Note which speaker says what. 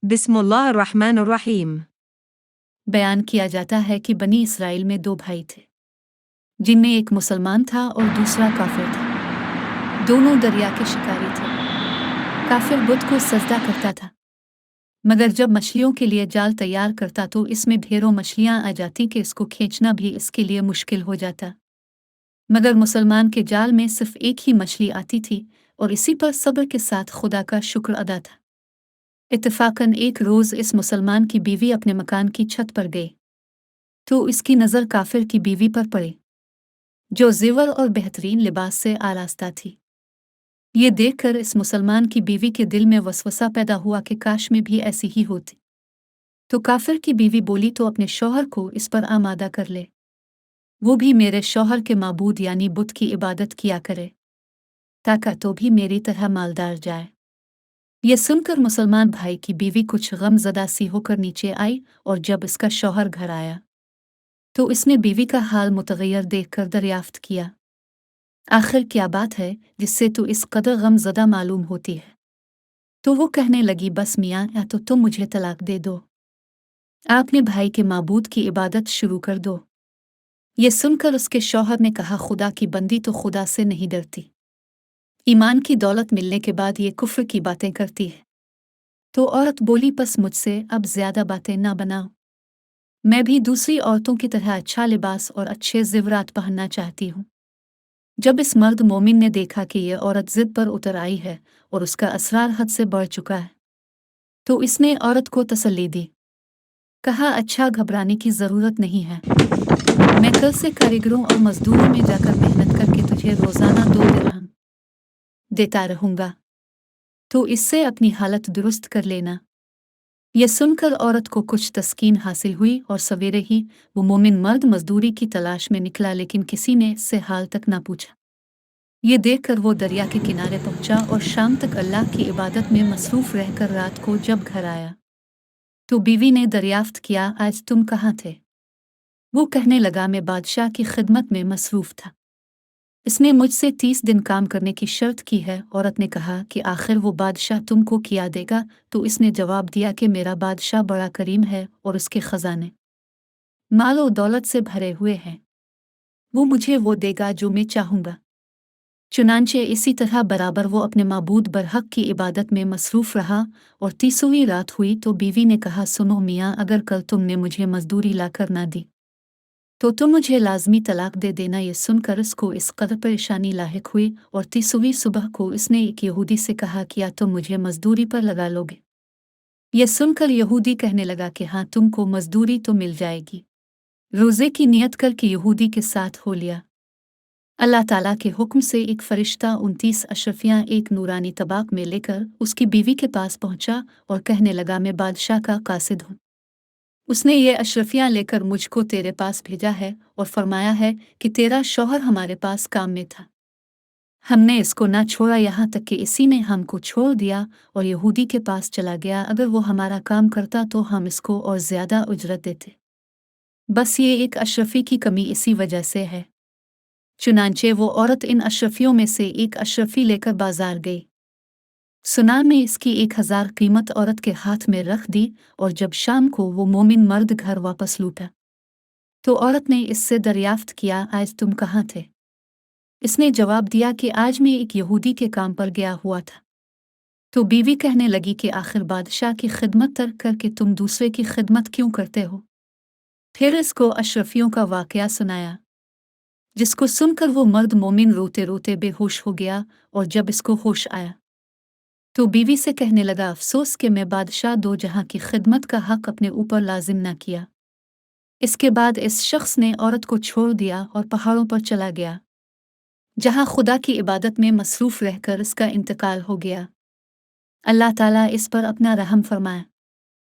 Speaker 1: बिस्मिल्लाह अर्रहमान अर्रहीम।
Speaker 2: बयान किया जाता है कि बनी इसराइल में दो भाई थे, जिनमें एक मुसलमान था और दूसरा काफिर था। दोनों दरिया के शिकारी थे। काफिर बुत को सजदा करता था, मगर जब मछलियों के लिए जाल तैयार करता तो इसमें ढेरों मछलियां आ जाती कि इसको खींचना भी इसके लिए मुश्किल हो जाता। मगर मुसलमान के जाल में सिर्फ एक ही मछली आती थी और इसी पर सब्र के साथ खुदा का शुक्र अदा था। इत्तेफाकन एक रोज इस मुसलमान की बीवी अपने मकान की छत पर गई तो इसकी नज़र काफिर की बीवी पर पड़ी, जो ज़ेवर और बेहतरीन लिबास से आरास्ता थी। ये देखकर इस मुसलमान की बीवी के दिल में वसवसा पैदा हुआ कि काश में भी ऐसी ही होती। तो काफिर की बीवी बोली तो अपने शौहर को इस पर आमादा कर ले, वो भी मेरे शौहर के माबूद यानी बुत की इबादत किया करे, ताकि तो भी मेरी तरह मालदार जाए। ये सुनकर मुसलमान भाई की बीवी कुछ गमज़दा सी होकर नीचे आई और जब इसका शौहर घर आया तो इसने बीवी का हाल मुतगैर देखकर दरियाफ्त किया, आखिर क्या बात है जिससे तू इस कदर गमज़दा मालूम होती है। तो वो कहने लगी, बस मियाँ, या तो तुम मुझे तलाक दे दो, आपने भाई के माबूद की इबादत शुरू कर दो। ये सुनकर उसके शौहर ने कहा, खुदा की बंदी तो खुदा से नहीं डरती, ईमान की दौलत मिलने के बाद ये कुफ्र की बातें करती है। तो औरत बोली, बस मुझसे अब ज्यादा बातें ना बनाओ, मैं भी दूसरी औरतों की तरह अच्छा लिबास और अच्छे ज़ेवरात पहनना चाहती हूँ। जब इस मर्द मोमिन ने देखा कि यह औरत जिद पर उतर आई है और उसका असरार हद से बढ़ चुका है, तो इसने औरत को तसल्ली दी, कहा, अच्छा, घबराने की जरूरत नहीं है, मैं कल से कारीगरों और मजदूरों में जाकर मेहनत करके तुझे रोजाना 2 दिरहम देता रहूंगा, तो इससे अपनी हालत दुरुस्त कर लेना। यह सुनकर औरत को कुछ तस्कीन हासिल हुई और सवेरे ही वो मोमिन मर्द मजदूरी की तलाश में निकला, लेकिन किसी ने इससे हाल तक ना पूछा। ये देखकर वो दरिया के किनारे पहुंचा और शाम तक अल्लाह की इबादत में मसरूफ रहकर रात को जब घर आया तो बीवी ने दरियाफ्त किया, आज तुम कहाँ थे? वो कहने लगा, मैं बादशाह की खिदमत में मसरूफ था, इसने मुझसे 30 दिन काम करने की शर्त की है। औरत ने कहा कि आखिर वो बादशाह तुमको क्या देगा? तो इसने जवाब दिया कि मेरा बादशाह बड़ा करीम है और उसके खजाने मालो दौलत से भरे हुए हैं, वो मुझे वो देगा जो मैं चाहूंगा। चुनांचे इसी तरह बराबर वो अपने माबूद बरहक की इबादत में मसरूफ रहा और 30वीं रात हुई तो बीवी ने कहा, सुनो मियाँ, अगर कल तुमने मुझे मजदूरी लाकर ना दी तो तुम मुझे लाजमी तलाक दे देना। ये सुनकर इसको इस कदर परेशानी लाहिक हुई और 30वीं सुबह को इसने एक यहूदी से कहा, क्या तुम मुझे मजदूरी पर लगा लोगे? यह सुनकर यहूदी कहने लगा कि हाँ, तुमको मजदूरी तो मिल जाएगी। रोज़े की नियत करके यहूदी के साथ हो लिया। अल्लाह ताला के हुक्म से एक फरिश्ता 29 अशरफियाँ एक नूरानी तबाक में लेकर उसकी बीवी के पास पहुंचा और कहने लगा, मैं बादशाह का कासिद हूँ। उसने ये अशरफियाँ लेकर मुझको तेरे पास भेजा है और फरमाया है कि तेरा शौहर हमारे पास काम में था, हमने इसको ना छोड़ा यहाँ तक कि इसी ने हमको छोड़ दिया और यहूदी के पास चला गया। अगर वो हमारा काम करता तो हम इसको और ज्यादा उजरत देते, बस ये एक अशरफी की कमी इसी वजह से है। चुनांचे वो औरत इन अशरफियों में से एक अशरफी लेकर बाजार गई। सुनार ने इसकी 1000 कीमत औरत के हाथ में रख दी और जब शाम को वो मोमिन मर्द घर वापस लौटा तो औरत ने इससे दरियाफ्त किया, आज तुम कहाँ थे? इसने जवाब दिया कि आज मैं एक यहूदी के काम पर गया हुआ था। तो बीवी कहने लगी कि आखिर बादशाह की खिदमत तर्क करके तुम दूसरे की खिदमत क्यों करते हो? फिर इसको अशरफियों का वाकया सुनाया, जिसको सुनकर वो मर्द मोमिन रोते रोते बेहोश हो गया और जब इसको होश आया तो बीवी से कहने लगा, अफसोस कि मैं बादशाह दो जहां की खिदमत का हक अपने ऊपर लाजिम ना किया। इसके बाद इस शख्स ने औरत को छोड़ दिया और पहाड़ों पर चला गया, जहां खुदा की इबादत में मसरूफ रहकर इसका इंतकाल हो गया। अल्लाह ताला इस पर अपना रहम फरमाए।